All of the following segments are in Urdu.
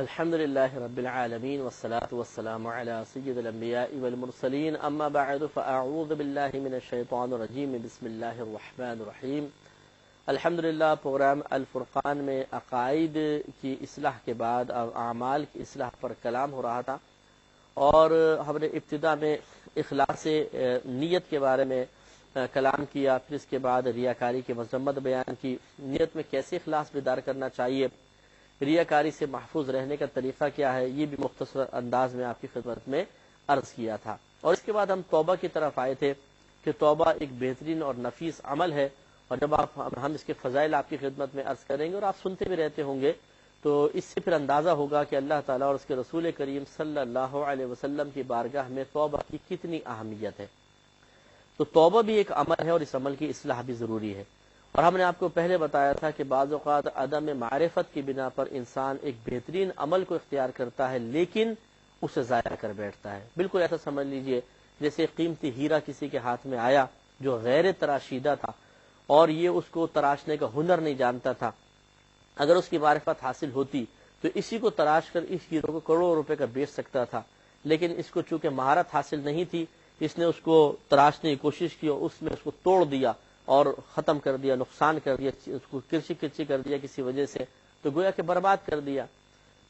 الحمد لله رب العالمين والصلاة والسلام على سيد الأنبياء والمرسلين أما بعد فأعوذ بالله من الشيطان الرجيم بسم الله الرحمن الرحیم۔ الحمدللہ پروگرام الفرقان میں عقائد کی اصلاح کے بعد اعمال کی اصلاح پر کلام ہو رہا تھا، اور ہم نے ابتدا میں اخلاص نیت کے بارے میں کلام کیا، پھر اس کے بعد ریاکاری کی مذمت بیان کی، نیت میں کیسے اخلاص بیدار کرنا چاہیے، ریاکاری سے محفوظ رہنے کا طریقہ کیا ہے، یہ بھی مختصر انداز میں آپ کی خدمت میں عرض کیا تھا۔ اور اس کے بعد ہم توبہ کی طرف آئے تھے کہ توبہ ایک بہترین اور نفیس عمل ہے، اور جب ہم اس کے فضائل آپ کی خدمت میں عرض کریں گے اور آپ سنتے بھی رہتے ہوں گے تو اس سے پھر اندازہ ہوگا کہ اللہ تعالیٰ اور اس کے رسول کریم صلی اللہ علیہ وسلم کی بارگاہ میں توبہ کی کتنی اہمیت ہے۔ تو توبہ بھی ایک عمل ہے اور اس عمل کی اصلاح بھی ضروری ہے، اور ہم نے آپ کو پہلے بتایا تھا کہ بعض اوقات عدم معرفت کی بنا پر انسان ایک بہترین عمل کو اختیار کرتا ہے لیکن اسے ضائع کر بیٹھتا ہے۔ بالکل ایسا سمجھ لیجئے جیسے قیمتی ہیرا کسی کے ہاتھ میں آیا جو غیر تراشیدہ تھا، اور یہ اس کو تراشنے کا ہنر نہیں جانتا تھا۔ اگر اس کی معرفت حاصل ہوتی تو اسی کو تراش کر اس ہیرو کو کروڑوں روپے کا بیچ سکتا تھا، لیکن اس کو چونکہ مہارت حاصل نہیں تھی، اس نے اس کو تراشنے کی کوشش کی اور اس میں اس کو توڑ دیا اور ختم کر دیا، نقصان کر دیا، اس کو کرچی کرچی کر دیا کسی وجہ سے، تو گویا کہ برباد کر دیا۔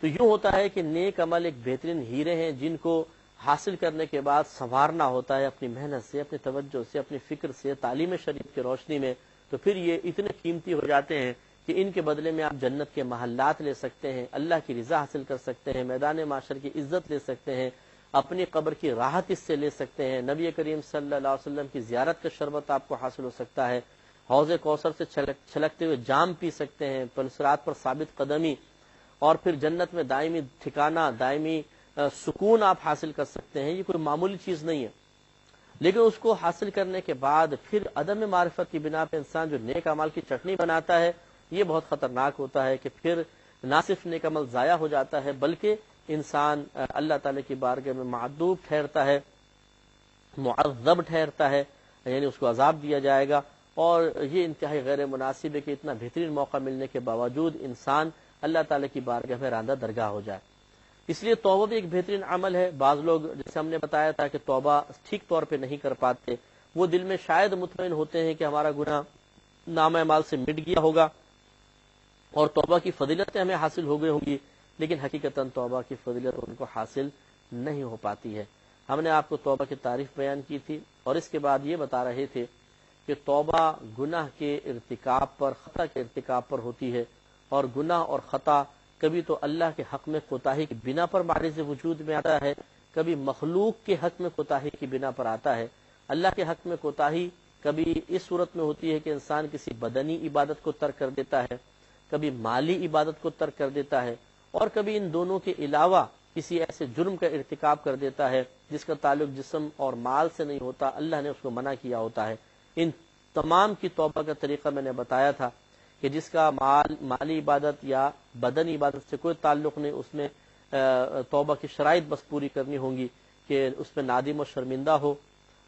تو یوں ہوتا ہے کہ نیک عمل ایک بہترین ہیرے ہیں جن کو حاصل کرنے کے بعد سنوارنا ہوتا ہے اپنی محنت سے، اپنی توجہ سے، اپنی فکر سے، تعلیم شریعت کی روشنی میں، تو پھر یہ اتنے قیمتی ہو جاتے ہیں کہ ان کے بدلے میں آپ جنت کے محلات لے سکتے ہیں، اللہ کی رضا حاصل کر سکتے ہیں، میدان معاشر کی عزت لے سکتے ہیں، اپنی قبر کی راحت اس سے لے سکتے ہیں، نبی کریم صلی اللہ علیہ وسلم کی زیارت کا شربت آپ کو حاصل ہو سکتا ہے، حوض کوثر سے چھلکتے ہوئے جام پی سکتے ہیں، صراط پر ثابت قدمی، اور پھر جنت میں دائمی ٹھکانہ، دائمی سکون آپ حاصل کر سکتے ہیں۔ یہ کوئی معمولی چیز نہیں ہے، لیکن اس کو حاصل کرنے کے بعد پھر عدم معرفت کی بنا پہ انسان جو نیک اعمال کی چٹنی بناتا ہے یہ بہت خطرناک ہوتا ہے کہ پھر نہ صرف نیک عمل ضائع ہو جاتا ہے بلکہ انسان اللہ تعالی کی بارگاہ میں معذوب ٹھہرتا ہے، معذب ٹھہرتا ہے، یعنی اس کو عذاب دیا جائے گا، اور یہ انتہائی غیر مناسب ہے کہ اتنا بہترین موقع ملنے کے باوجود انسان اللہ تعالی کی بارگاہ میں راندہ درگاہ ہو جائے۔ اس لیے توبہ بھی ایک بہترین عمل ہے۔ بعض لوگ جیسے ہم نے بتایا تھا کہ توبہ ٹھیک طور پہ نہیں کر پاتے، وہ دل میں شاید مطمئن ہوتے ہیں کہ ہمارا گناہ نامہ اعمال سے مٹ گیا ہوگا اور توبہ کی فضیلتیں ہمیں حاصل ہو گئی ہوں گی، لیکن حقیقتاً توبہ کی فضیلت ان کو حاصل نہیں ہو پاتی ہے۔ ہم نے آپ کو توبہ کی تعریف بیان کی تھی، اور اس کے بعد یہ بتا رہے تھے کہ توبہ گناہ کے ارتکاب پر، خطا کے ارتکاب پر ہوتی ہے، اور گناہ اور خطا کبھی تو اللہ کے حق میں کوتاہی کی بنا پر معرض وجود میں آتا ہے، کبھی مخلوق کے حق میں کوتاہی کی بنا پر آتا ہے۔ اللہ کے حق میں کوتاہی کبھی اس صورت میں ہوتی ہے کہ انسان کسی بدنی عبادت کو ترک کر دیتا ہے، کبھی مالی عبادت کو ترک کر دیتا ہے، اور کبھی ان دونوں کے علاوہ کسی ایسے جرم کا ارتکاب کر دیتا ہے جس کا تعلق جسم اور مال سے نہیں ہوتا، اللہ نے اس کو منع کیا ہوتا ہے۔ ان تمام کی توبہ کا طریقہ میں نے بتایا تھا کہ جس کا مالی عبادت یا بدنی عبادت سے کوئی تعلق نہیں، اس میں توبہ کی شرائط بس پوری کرنی ہوں گی کہ اس میں نادم و شرمندہ ہو،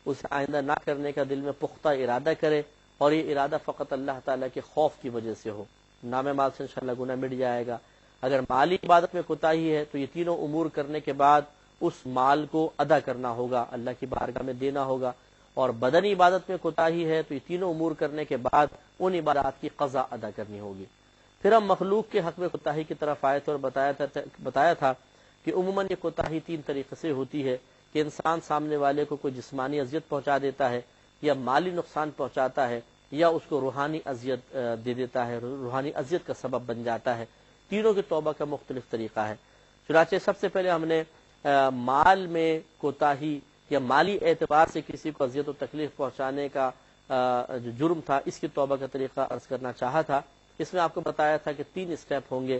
اسے آئندہ نہ کرنے کا دل میں پختہ ارادہ کرے، اور یہ ارادہ فقط اللہ تعالیٰ کے خوف کی وجہ سے ہو۔ نام مال سے انشاءاللہ گناہ مٹ جائے گا۔ اگر مالی عبادت میں کوتاہی ہے تو یہ تینوں امور کرنے کے بعد اس مال کو ادا کرنا ہوگا، اللہ کی بارگاہ میں دینا ہوگا، اور بدنی عبادت میں کوتاہی ہے تو یہ تینوں امور کرنے کے بعد ان عبادات کی قضا ادا کرنی ہوگی۔ پھر ہم مخلوق کے حق میں کوتاہی کی طرف آئے تھے اور بتایا تھا کہ عموماً یہ کوتاہی تین طریقے سے ہوتی ہے کہ انسان سامنے والے کو کوئی جسمانی اذیت پہنچا دیتا ہے، یا مالی نقصان پہنچاتا ہے، یا اس کو روحانی اذیت دے دیتا ہے، روحانی اذیت کا سبب بن جاتا ہے۔ تینوں کی توبہ کا مختلف طریقہ ہے۔ چنانچہ سب سے پہلے ہم نے مال میں کوتاہی یا مالی اعتبار سے کسی کو اذیت و تکلیف پہنچانے کا جو جرم تھا، اس کی توبہ کا طریقہ عرض کرنا چاہا تھا۔ اس میں آپ کو بتایا تھا کہ 3 اسٹیپ ہوں گے۔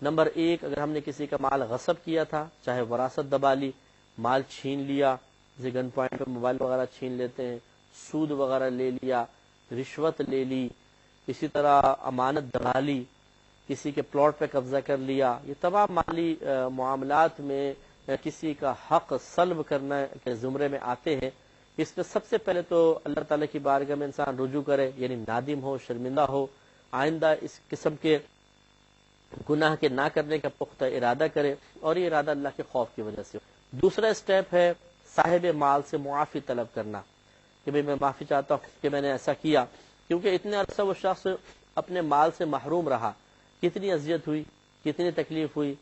نمبر 1، اگر ہم نے کسی کا مال غصب کیا تھا، چاہے وراثت دبا لی، مال چھین لیا، جیسے گن پوائنٹ پہ موبائل وغیرہ چھین لیتے ہیں، سود وغیرہ لے لیا، رشوت لے لی، اسی طرح امانت دبا لی، کسی کے پلاٹ پہ قبضہ کر لیا، یہ تمام مالی معاملات میں کسی کا حق سلب کرنے کے زمرے میں آتے ہیں۔ اس میں سب سے پہلے تو اللہ تعالیٰ کی بارگاہ میں انسان رجوع کرے، یعنی نادم ہو، شرمندہ ہو، آئندہ اس قسم کے گناہ کے نہ کرنے کا پختہ ارادہ کرے، اور یہ ارادہ اللہ کے خوف کی وجہ سے ہو۔ دوسرا اسٹیپ ہے صاحب مال سے معافی طلب کرنا، کہ بھئی میں معافی چاہتا ہوں کہ میں نے ایسا کیا، کیونکہ اتنے عرصہ وہ شخص اپنے مال سے محروم رہا، کتنی اذیت ہوئی، کتنی تکلیف ہوئی،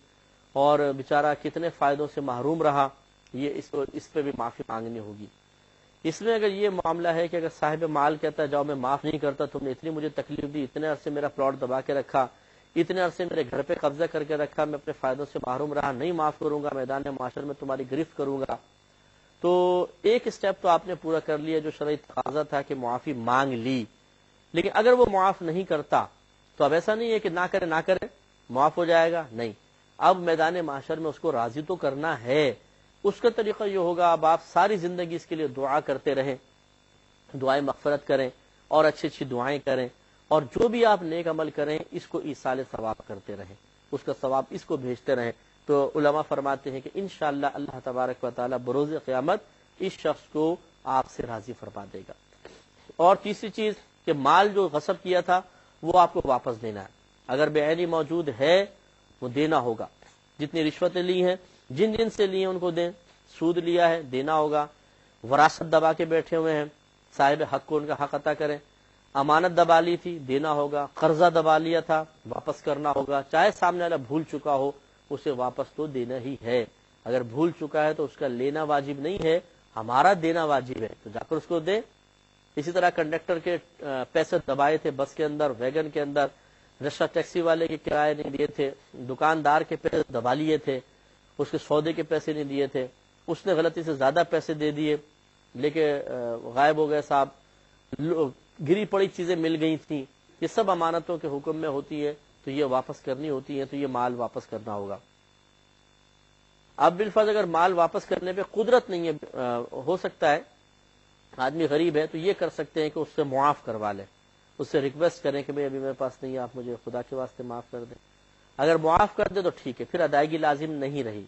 اور بیچارہ کتنے فائدوں سے محروم رہا، یہ اس پہ بھی معافی مانگنی ہوگی۔ اس میں اگر یہ معاملہ ہے کہ اگر صاحب مال کہتا ہے جاؤ میں معاف نہیں کرتا، تم نے اتنی مجھے تکلیف دی، اتنے عرصے میرا پلاٹ دبا کے رکھا، اتنے عرصے میرے گھر پہ قبضہ کر کے رکھا، میں اپنے فائدوں سے محروم رہا، نہیں معاف کروں گا، میدان معاشر میں تمہاری گرفت کروں گا، تو ایک اسٹیپ تو آپ نے پورا کر لیا جو شرعی تقاضا تھا کہ معافی مانگ لی۔ لیکن اگر وہ معاف نہیں کرتا تو اب ایسا نہیں ہے کہ نہ کرے معاف ہو جائے گا، نہیں، اب میدان معاشر میں اس کو راضی تو کرنا ہے۔ اس کا طریقہ یہ ہوگا، اب آپ ساری زندگی اس کے لیے دعا کرتے رہیں، دعائیں مغفرت کریں اور اچھی اچھی دعائیں کریں، اور جو بھی آپ نیک عمل کریں اس کو ایصال ثواب کرتے رہیں، اس کا ثواب اس کو بھیجتے رہیں۔ تو علماء فرماتے ہیں کہ انشاءاللہ اللہ تبارک و تعالی بروز قیامت اس شخص کو آپ سے راضی فرما دے گا۔ اور تیسری چیز کہ مال جو غصب کیا تھا وہ آپ کو واپس دینا ہے، اگر بے عینی موجود ہے وہ دینا ہوگا، جتنی رشوتیں لی ہیں جن سے لی ہیں ان کو دیں، سود لیا ہے دینا ہوگا، وراثت دبا کے بیٹھے ہوئے ہیں صاحب حق کو ان کا حق عطا کریں، امانت دبا لی تھی دینا ہوگا، قرضہ دبا لیا تھا واپس کرنا ہوگا، چاہے سامنے والا بھول چکا ہو اسے واپس تو دینا ہی ہے، اگر بھول چکا ہے تو اس کا لینا واجب نہیں ہے، ہمارا دینا واجب ہے، تو جا کر اس کو دے۔ اسی طرح کنڈکٹر کے پیسے دبائے تھے بس کے اندر، ویگن کے اندر، رکشہ ٹیکسی والے کے کرائے نہیں دیے تھے، دکاندار کے پیسے دبا لیے تھے، اس کے سودے کے پیسے نہیں دیے تھے، اس نے غلطی سے زیادہ پیسے دے دیے لے کے غائب ہو گئے صاحب، گری پڑی چیزیں مل گئی تھیں، یہ سب امانتوں کے حکم میں ہوتی ہے، تو یہ واپس کرنی ہوتی ہے، تو یہ مال واپس کرنا ہوگا۔ اب بالفرض اگر مال واپس کرنے پہ قدرت نہیں ہے، ہو سکتا ہے آدمی غریب ہے، تو یہ کر سکتے ہیں کہ اس سے معاف کروا لیں، اس سے ریکویسٹ کریں کہ بھئی ابھی میرے پاس نہیں ہے، آپ مجھے خدا کے واسطے معاف کر دیں، اگر معاف کر دے تو ٹھیک ہے، پھر ادائیگی لازم نہیں رہی۔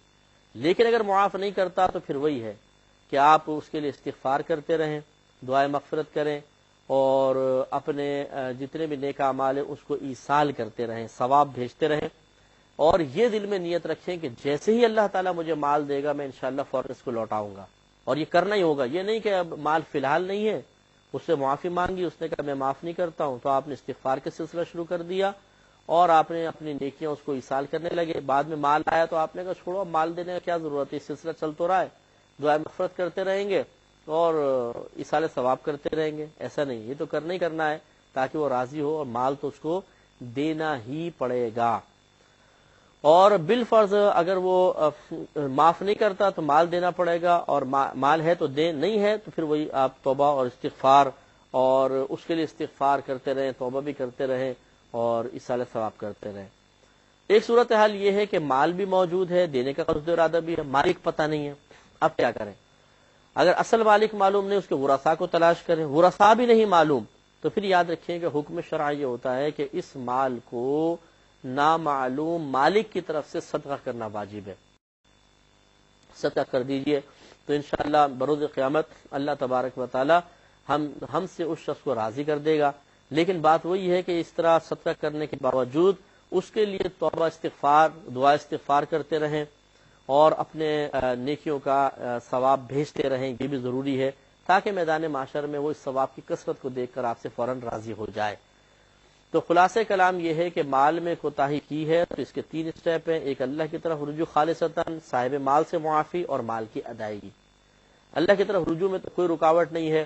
لیکن اگر معاف نہیں کرتا تو پھر وہی ہے کہ آپ اس کے لیے استغفار کرتے رہیں، دعائیں مغفرت کریں، اور اپنے جتنے بھی نیک اعمال ہیں اس کو ایصال کرتے رہیں، ثواب بھیجتے رہیں، اور یہ دل میں نیت رکھیں کہ جیسے ہی اللہ تعالیٰ مجھے مال دے گا میں انشاءاللہ فوراً اس کو لوٹاؤں گا، اور یہ کرنا ہی ہوگا۔ یہ نہیں کہ اب مال فی الحال نہیں ہے، اس سے معافی مانگی، اس نے کہا میں معاف نہیں کرتا ہوں، تو آپ نے استغفار کا سلسلہ شروع کر دیا اور آپ نے اپنی نیکیاں اس کو ایصال کرنے لگے، بعد میں مال آیا تو آپ نے کہا چھوڑو، مال دینے کا کیا ضرورت ہے، سلسلہ چل تو رہا ہے، دعائیں مغفرت کرتے رہیں گے اور ایصال ثواب کرتے رہیں گے۔ ایسا نہیں، یہ تو کرنا ہی کرنا ہے تاکہ وہ راضی ہو، اور مال تو اس کو دینا ہی پڑے گا۔ اور بالفرض اگر وہ معاف نہیں کرتا تو مال دینا پڑے گا، اور مال ہے تو دے، نہیں ہے تو پھر وہی آپ توبہ اور استغفار، اور اس کے لیے استغفار کرتے رہیں، توبہ بھی کرتے رہیں اور ایصال ثواب کرتے رہیں۔ ایک صورتحال یہ ہے کہ مال بھی موجود ہے، دینے کا قصد ارادہ بھی ہے، مالک پتہ نہیں ہے، اب کیا کریں؟ اگر اصل مالک معلوم نہیں، اس کے ورثاء کو تلاش کریں، ورثاء بھی نہیں معلوم، تو پھر یاد رکھیں کہ حکم شرعی یہ ہوتا ہے کہ اس مال کو نامعلوم مالک کی طرف سے صدقہ کرنا واجب ہے، صدقہ کر دیجئے، تو انشاءاللہ بروز قیامت اللہ تبارک و تعالی ہم سے اس شخص کو راضی کر دے گا۔ لیکن بات وہی ہے کہ اس طرح صدقہ کرنے کے باوجود اس کے لیے توبہ استغفار، دعا استغفار کرتے رہیں، اور اپنے نیکیوں کا ثواب بھیجتے رہیں، یہ بھی ضروری ہے تاکہ میدان معاشر میں وہ اس ثواب کی کثرت کو دیکھ کر آپ سے فوراً راضی ہو جائے۔ تو خلاصہ کلام یہ ہے کہ مال میں کوتاہی کی ہے تو اس کے 3 اسٹیپ ہیں، ایک اللہ کی طرف رجوع خالصتاً، صاحب مال سے معافی اور مال کی ادائیگی۔ اللہ کی طرف رجوع میں تو کوئی رکاوٹ نہیں ہے،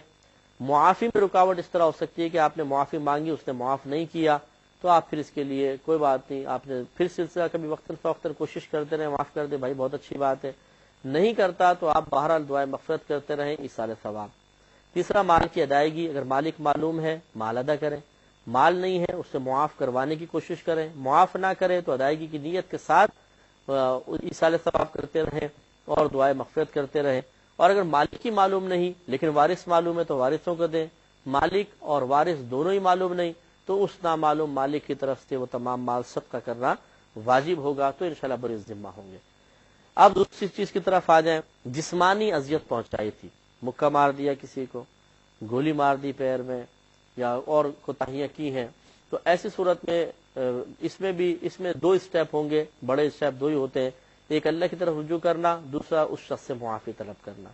معافی میں رکاوٹ اس طرح ہو سکتی ہے کہ آپ نے معافی مانگی، اس نے معاف نہیں کیا، تو آپ پھر اس کے لیے کوئی بات نہیں، آپ نے پھر سلسلہ کبھی وقتاً فوقتاً کوشش کرتے رہیں، معاف کر دے بھائی بہت اچھی بات ہے، نہیں کرتا تو آپ بہرحال دعائیں مغفرت کرتے رہیں، ایصال ثواب۔ تیسرا مال کی ادائیگی، اگر مالک معلوم ہے مال ادا کریں، مال نہیں ہے اس سے معاف کروانے کی کوشش کریں، معاف نہ کرے تو ادائیگی کی نیت کے ساتھ ایصال ثواب کرتے رہیں اور دعائیں مغفرت کرتے رہیں۔ اور اگر مالک ہی معلوم نہیں لیکن وارث معلوم ہے تو وارثوں کو دیں، مالک اور وارث دونوں ہی معلوم نہیں تو اس نامعلوم مالک کی طرف سے وہ تمام مال صدقہ کرنا واجب ہوگا، تو انشاءاللہ بڑے ذمہ ہوں گے۔ اب دوسری چیز کی طرف آ جائیں، جسمانی اذیت پہنچائی تھی، مکہ مار دیا کسی کو، گولی مار دی پیر میں، یا اور کوتاہیاں کی ہیں، تو ایسی صورت میں اس میں دو اسٹیپ ہوں گے، بڑے اسٹیپ دو ہی ہوتے ہیں، ایک اللہ کی طرف رجوع کرنا، دوسرا اس شخص سے معافی طلب کرنا۔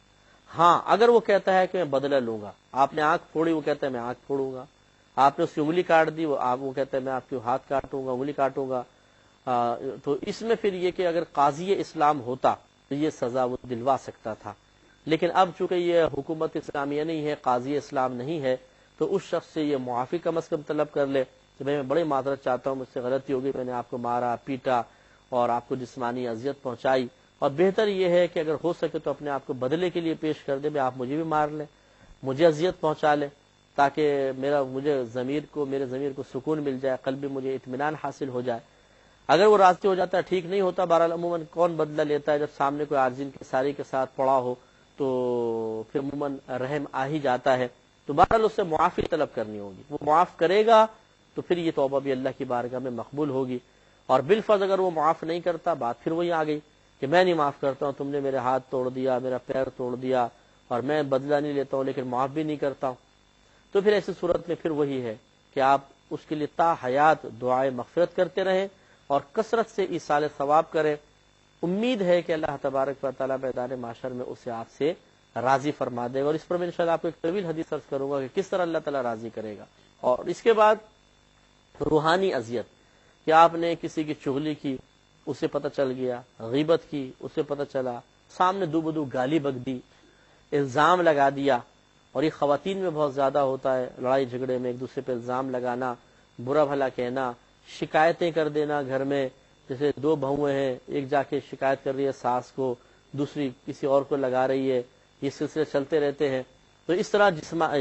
ہاں اگر وہ کہتا ہے کہ میں بدلہ لوں گا، آپ نے آنکھ پھوڑی، وہ کہتا ہے میں آنکھ پھوڑوں گا، آپ نے اس کی انگلی کاٹ دی، وہ کہتا ہے میں آپ کی ہاتھ کاٹوں گا، انگلی کاٹوں گا، تو اس میں پھر یہ کہ اگر قاضی اسلام ہوتا تو یہ سزا وہ دلوا سکتا تھا، لیکن اب چونکہ یہ حکومت اسلامیہ نہیں ہے، قاضی اسلام نہیں ہے، تو اس شخص سے یہ معافی کم از کم طلب کر لے کہ میں بڑی معذرت چاہتا ہوں، مجھ سے غلطی ہوگی، میں نے آپ کو مارا، پیٹا اور آپ کو جسمانی اذیت پہنچائی، اور بہتر یہ ہے کہ اگر ہو سکے تو اپنے آپ کو بدلے کے لیے پیش کر دے، آپ مجھے بھی مار لیں، مجھے اذیت پہنچا لیں، تاکہ میرے ضمیر کو سکون مل جائے، قلبی مجھے اطمینان حاصل ہو جائے۔ اگر وہ راضی ہو جاتا ہے ٹھیک، نہیں ہوتا بہرحال عموماً کون بدلہ لیتا ہے، جب سامنے کوئی عارضین کی ساری کے ساتھ پڑا ہو تو پھر عموماً رحم آ ہی جاتا ہے، تو بہرحال اس سے معافی طلب کرنی ہوگی، وہ معاف کرے گا تو پھر یہ توبہ بھی اللہ کی بارگاہ میں مقبول ہوگی، اور بالفرض اگر وہ معاف نہیں کرتا، بات پھر وہی آ گئی کہ میں نہیں معاف کرتا ہوں، تم نے میرے ہاتھ توڑ دیا، میرا پیر توڑ دیا، اور میں بدلہ نہیں لیتا ہوں لیکن معاف بھی نہیں کرتا ہوں، تو پھر ایسی صورت میں پھر وہی ہے کہ آپ اس کے لیے تا حیات دعائے مغفرت کرتے رہیں اور کثرت سے ایصال ثواب کریں، امید ہے کہ اللہ تبارک و تعالیٰ میدان معاشر میں اسے آپ سے راضی فرما دے گا، اور اس پر میں انشاءاللہ آپ کو ایک طویل حدیث عرض کروں گا کہ کس طرح اللہ تعالیٰ راضی کرے گا۔ اور اس کے بعد روحانی اذیت، کہ آپ نے کسی کی چغلی کی، اسے پتہ چل گیا، غیبت کی، اسے پتہ چلا، سامنے دو بدو گالی بک دی، الزام لگا دیا، اور یہ خواتین میں بہت زیادہ ہوتا ہے، لڑائی جھگڑے میں ایک دوسرے پہ الزام لگانا، برا بھلا کہنا، شکایتیں کر دینا گھر میں، جیسے دو بہویں ہیں، ایک جا کے شکایت کر رہی ہے ساس کو، دوسری کسی اور کو لگا رہی ہے، یہ سلسلے چلتے رہتے ہیں، تو اس طرح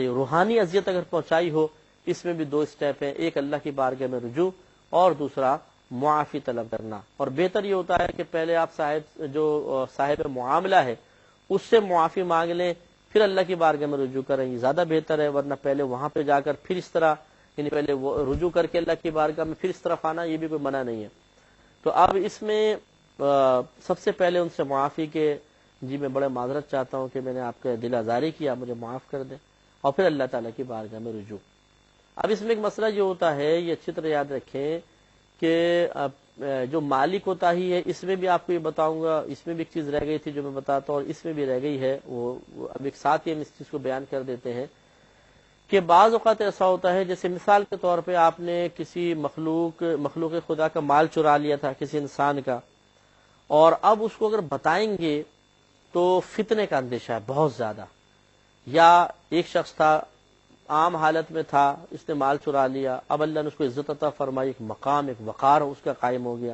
روحانی اذیت اگر پہنچائی ہو، اس میں بھی دو اسٹیپ ہیں، ایک اللہ کی بارگاہ میں رجوع اور دوسرا معافی طلب کرنا، اور بہتر یہ ہوتا ہے کہ پہلے آپ صاحب معاملہ ہے اس سے معافی مانگ لیں، پھر اللہ کی بارگاہ میں رجوع کریں، یہ زیادہ بہتر ہے، ورنہ پہلے وہاں پہ جا کر پھر اس طرح، یعنی پہلے وہ رجوع کر کے اللہ کی بارگاہ میں پھر اس طرف آنا، یہ بھی کوئی منع نہیں ہے۔ تو اب اس میں سب سے پہلے ان سے معافی کے، جی میں بڑے معذرت چاہتا ہوں کہ میں نے آپ کا دل آزاری کیا، مجھے معاف کر دیں، اور پھر اللہ تعالیٰ کی بارگاہ میں رجوع۔ اب اس میں ایک مسئلہ جو ہوتا ہے، یہ اچھی طرح یاد رکھیں کہ جو مالی کوتاہی ہے، اس میں بھی آپ کو یہ بتاؤں گا، اس میں بھی ایک چیز رہ گئی تھی جو میں بتاتا ہوں، اور اس میں بھی رہ گئی ہے، وہ اب ایک ساتھ ہی ہم اس چیز کو بیان کر دیتے ہیں کہ بعض اوقات ایسا ہوتا ہے، جیسے مثال کے طور پہ آپ نے کسی مخلوق خدا کا مال چرا لیا تھا، کسی انسان کا، اور اب اس کو اگر بتائیں گے تو فتنے کا اندیشہ ہے بہت زیادہ، یا ایک شخص تھا عام حالت میں تھا، اس نے مال چرا لیا، اب اللہ نے اس کو عزت عطا فرمائی، ایک مقام، ایک وقار اس کا قائم ہو گیا،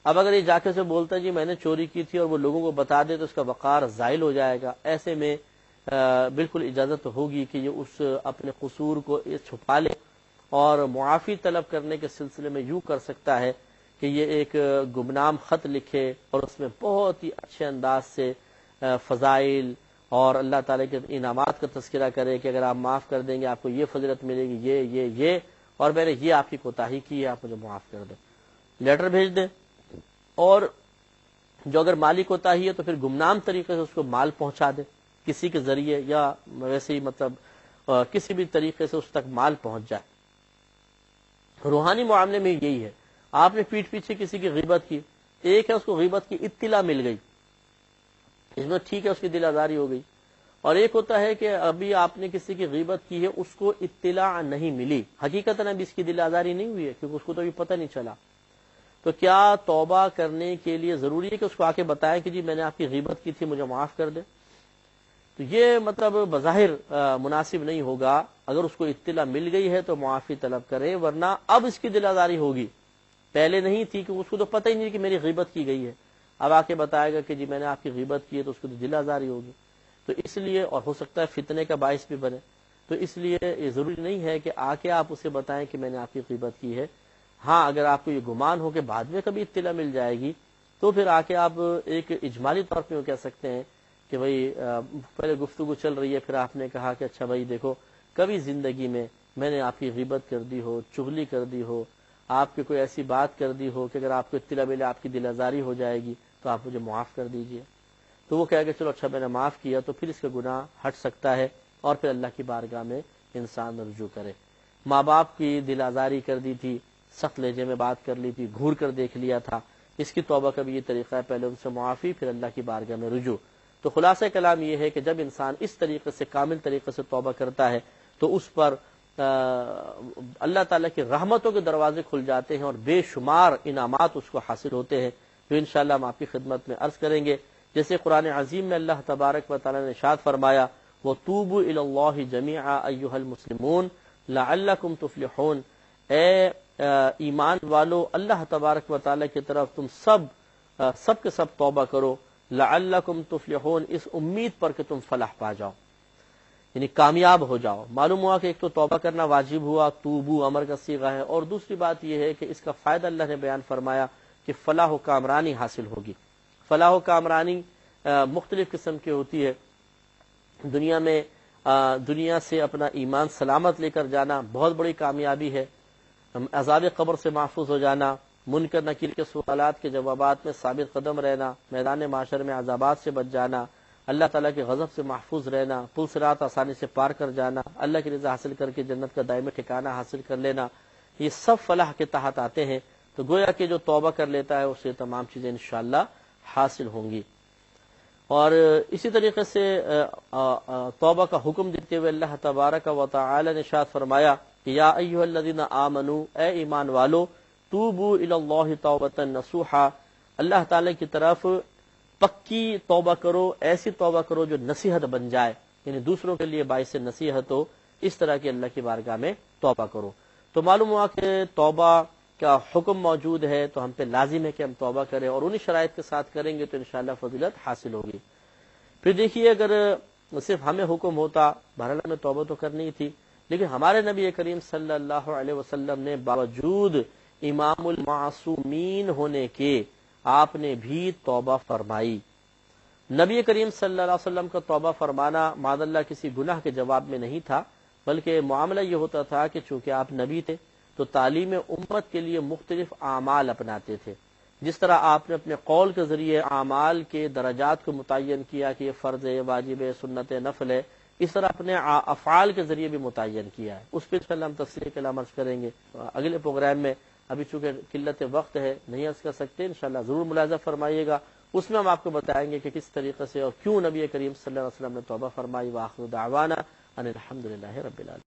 اب اگر یہ جا کے سے بولتا ہے جی میں نے چوری کی تھی اور وہ لوگوں کو بتا دے تو اس کا وقار زائل ہو جائے گا، ایسے میں بالکل اجازت ہوگی کہ یہ اس اپنے قصور کو چھپا لے، اور معافی طلب کرنے کے سلسلے میں یوں کر سکتا ہے کہ یہ ایک گمنام خط لکھے اور اس میں بہت ہی اچھے انداز سے فضائل اور اللہ تعالیٰ کے انعامات کا تذکرہ کرے کہ اگر آپ معاف کر دیں گے آپ کو یہ فضیلت ملے گی، یہ اور میں نے یہ آپ کی کوتاہی کی ہے، آپ مجھے معاف کر دیں، لیٹر بھیج دیں۔ اور جو اگر مالی کوتاہی ہے تو پھر گمنام طریقے سے اس کو مال پہنچا دے، کسی کے ذریعے یا ویسے ہی مطلب کسی بھی طریقے سے اس تک مال پہنچ جائے۔ روحانی معاملے میں یہی ہے، آپ نے پیٹھ پیچھے کسی کی غیبت کی، ایک ہے اس کو غیبت کی اطلاع مل گئی، اس میں ٹھیک ہے اس کی دل آزاری ہو گئی، اور ایک ہوتا ہے کہ ابھی آپ نے کسی کی غیبت کی ہے، اس کو اطلاع نہیں ملی، حقیقتاً ابھی اس کی دل آزاری نہیں ہوئی ہے کیونکہ اس کو تو ابھی پتہ نہیں چلا، تو کیا توبہ کرنے کے لیے ضروری ہے کہ اس کو آ کے بتائیں کہ جی میں نے آپ کی غیبت کی تھی، مجھے معاف کر دے؟ تو یہ مطلب بظاہر مناسب نہیں ہوگا، اگر اس کو اطلاع مل گئی ہے تو معافی طلب کرے، ورنہ اب اس کی دل آزاری ہوگی، پہلے نہیں تھی کہ اس کو تو پتہ ہی نہیں کہ میری غیبت کی گئی ہے، اب آ کے بتائے گا کہ جی میں نے آپ کی غیبت کی ہے تو اس کو تو دل آزاری ہوگی، تو اس لیے، اور ہو سکتا ہے فتنے کا باعث بھی بنے، تو اس لیے یہ ضروری نہیں ہے کہ آ کے آپ اسے بتائیں کہ میں نے آپ کی غیبت کی ہے۔ ہاں اگر آپ کو یہ گمان ہو کہ بعد میں کبھی اطلاع مل جائے گی تو پھر آ کے آپ ایک اجمالی طور پہ کہہ سکتے ہیں کہ بھائی پہلے گفتگو چل رہی ہے، پھر آپ نے کہا کہ اچھا بھائی دیکھو کبھی زندگی میں میں نے آپ کی غیبت کر دی ہو، چغلی کر دی ہو، آپ کی کوئی ایسی بات کر دی ہو کہ اگر آپ کو اطلاع ملے آپ کی دل آزاری ہو جائے گی تو آپ مجھے معاف کر دیجئے، تو وہ کہے کہ چلو اچھا میں نے معاف کیا، تو پھر اس کا گناہ ہٹ سکتا ہے اور پھر اللہ کی بارگاہ میں انسان رجوع کرے۔ ماں باپ کی دل آزاری کر دی تھی، سخت لہجے میں بات کر لی تھی، گھور کر دیکھ لیا تھا، اس کی توبہ کا بھی یہ طریقہ ہے، پہلے ان سے معافی، پھر اللہ کی بارگاہ میں رجوع۔ تو خلاصہ کلام یہ ہے کہ جب انسان اس طریقے سے کامل طریقے سے توبہ کرتا ہے تو اس پر اللہ تعالیٰ کی رحمتوں کے دروازے کھل جاتے ہیں اور بے شمار انعامات اس کو حاصل ہوتے ہیں، جو انشاءاللہ ہم آپ کی خدمت میں عرض کریں گے۔ جیسے قرآن عظیم میں اللہ تبارک و تعالیٰ نے ارشاد فرمایا وَتُوبُوا إِلَى اللَّهِ جَمِيعًا أَيُّهَا الْمُسْلِمُونَ لَعَلَّكُمْ تُفْلِحُونَ، اے ایمان والو اللہ تبارک و تعالیٰ کی طرف تم سب کے سب توبہ کرو، لعلکم تفلحون، اس امید پر کہ تم فلاح پا جاؤ، یعنی کامیاب ہو جاؤ۔ معلوم ہوا کہ ایک تو توبہ کرنا واجب ہوا، توبو امر کا صیغہ ہے، اور دوسری بات یہ ہے کہ اس کا فائدہ اللہ نے بیان فرمایا کہ فلاح و کامرانی حاصل ہوگی۔ فلاح و کامرانی مختلف قسم کی ہوتی ہے، دنیا سے اپنا ایمان سلامت لے کر جانا بہت بڑی کامیابی ہے، عذاب قبر سے محفوظ ہو جانا، منکر نکیر کے سوالات کے جوابات میں ثابت قدم رہنا، میدان معاشر میں عذابات سے بچ جانا، اللہ تعالیٰ کے غضب سے محفوظ رہنا، پل صراط آسانی سے پار کر جانا، اللہ کی رضا حاصل کر کے جنت کا دائمی ٹھکانہ حاصل کر لینا، یہ سب فلاح کے تحت آتے ہیں۔ تو گویا کہ جو توبہ کر لیتا ہے اسے تمام چیزیں انشاءاللہ حاصل ہوں گی۔ اور اسی طریقے سے توبہ کا حکم دیتے ہوئے اللہ تبارک و تعالی نے ارشاد فرمایا کہ یا ایھا الذین آمنو، اے ایمان والو، توبوا الی اللہ توبۃ نصوحا، اللہ تعالی کی طرف پکی توبہ کرو، ایسی توبہ کرو جو نصیحت بن جائے، یعنی دوسروں کے لیے باعث نصیحت ہو، اس طرح کی اللہ کی بارگاہ میں توبہ کرو۔ تو معلوم ہوا کہ توبہ کا حکم موجود ہے تو ہم پہ لازم ہے کہ ہم توبہ کریں، اور انہی شرائط کے ساتھ کریں گے تو انشاءاللہ فضیلت حاصل ہوگی۔ پھر دیکھیے اگر صرف ہمیں حکم ہوتا، بہرحال ہمیں توبہ تو کرنی تھی، لیکن ہمارے نبی کریم صلی اللہ علیہ وسلم نے باوجود امام المعصومین ہونے کے آپ نے بھی توبہ فرمائی۔ نبی کریم صلی اللہ علیہ وسلم کا توبہ فرمانا معاذ اللہ کسی گناہ کے جواب میں نہیں تھا، بلکہ معاملہ یہ ہوتا تھا کہ چونکہ آپ نبی تھے تو تعلیم امت کے لیے مختلف اعمال اپناتے تھے۔ جس طرح آپ نے اپنے قول کے ذریعے اعمال کے درجات کو متعین کیا کہ یہ فرض ہے، واجب ہے، سنت ہے، نفل ہے، اس طرح اپنے افعال کے ذریعے بھی متعین کیا ہے۔ اس پہ انشاءاللہ ہم تفصیل کلام عرض کریں گے اگلے پروگرام میں۔ ابھی چونکہ قلت وقت ہے نہیں عرض کر سکتے، انشاءاللہ ضرور ملاحظہ فرمائیے گا، اس میں ہم آپ کو بتائیں گے کہ کس طریقے سے اور کیوں نبی کریم صلی اللہ علیہ وسلم نے توبہ فرمائی۔ وآخر دعوانا ان الحمدللہ رب العالمین۔